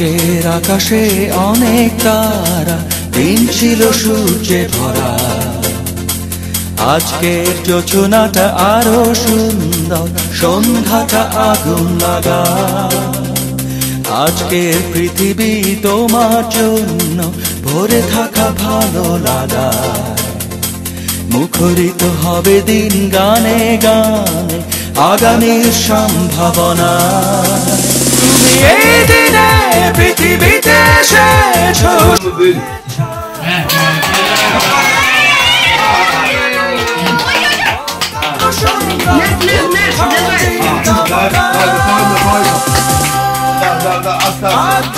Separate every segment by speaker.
Speaker 1: আজকের আকাশে অনেক তারা, দিন ছিল সূর্যে ভরা। আজকের যোজনাটা আরো সুন্দর, সন্ধ্যাটা আগুন লাগা। আজকের পৃথিবী তোমার জন্য ভরে থাকা ভালো লাগা। মুখরিত হবে দিন গানে গানে, আগামীর সম্ভাবনা। তুমি এই দিনে পৃথিবীতে এসেছো।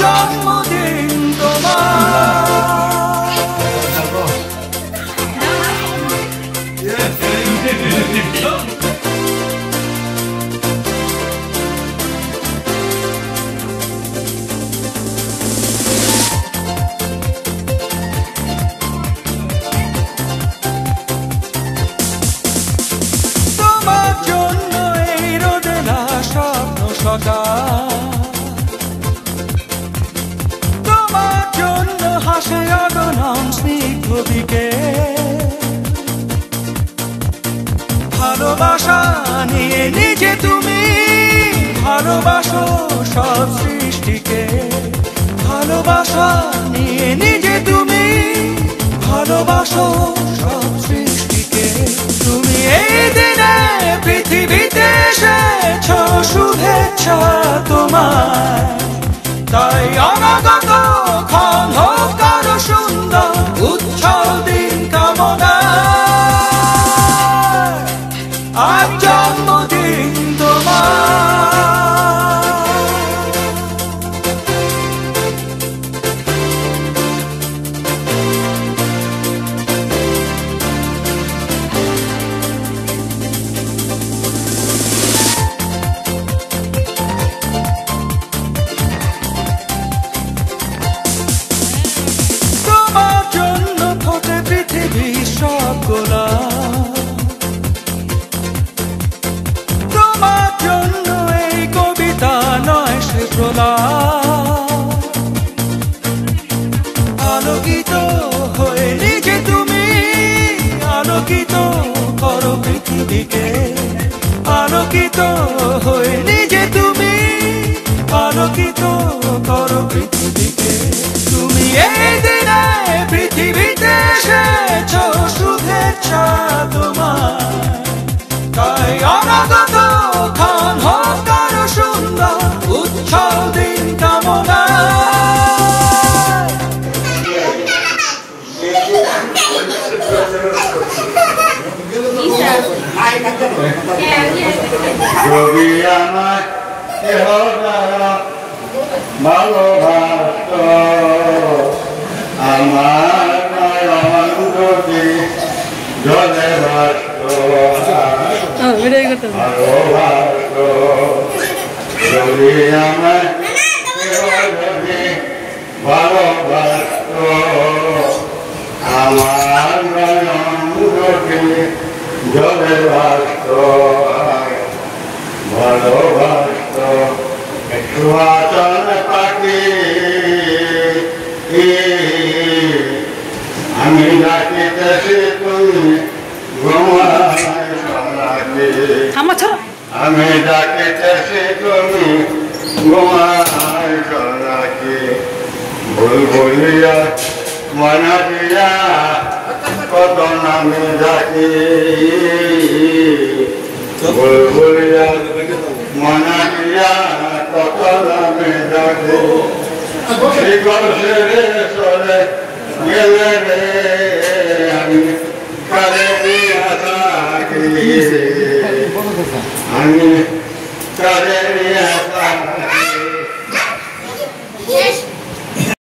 Speaker 1: জন্মদিন তোমার। তোমার জন্য এই রোদে না স্বপ্ন সকাল, তোমার জন্য হাসে অগণন স্নিগ্ধ বিকেল। ভালোবাসা নিয়ে নিজে তুমি ভালোবাসো সব সৃষ্টিকে। ভালোবাসা নিয়ে নিজে তুমি ভালোবাসো সব সৃষ্টিকে। তুমি এই দিনে পৃথিবীতে এসেছো, শুভেচ্ছা তোমার। তাই অনাগত ক্ষণ হোক আরো সুন্দর, উজ্জ্বল দিন কামনা। আজ জন্মদিন তোমার। তোমার জন্য ফোটে পৃথিবীর সব গোলাপ। তোমার জন্য এই কবিতা নয় সে প্রলাপ। আলোকিত হয়ে নিজে তুমি আলোকিত করো পৃথিবীকে। আলোকিত হয়ে নিজে তুমি আলোকিত করো পৃথিবীকে। তুমি এই দিনে পৃথিবীতে এসেছো, শুভেচ্ছা তোমার। তাই অনাগত ক্ষণ হোক আরো সুন্দর, উজ্জ্বল দিন কামনা।
Speaker 2: যদি আমার কেহ ভালোবাসত, আমার নয়ন যদি জলে ভাসত, ভালোবাসত। যদি আমার কেহ যদি ভালোবাসত, আমার নয়ন যদি জলে ভাসত, ভালোবাসত। সুয়াচন পাখি আমি ডাকিতেছি, তুমি ঘুমায় সোনাকি। আমি ডাকিতেছি, তুমি ঘুমায় সোনাকি। বুলবুলিয়া মনা দিয়া কত নামে ডাকি। বুলবুলিয়া মনা দিয়া কত নামে ডাকি। শিকল সেরে চলে গেলে রে, আমি কারে দিয়া থাকি। আমি কারে দিয়া থাকি।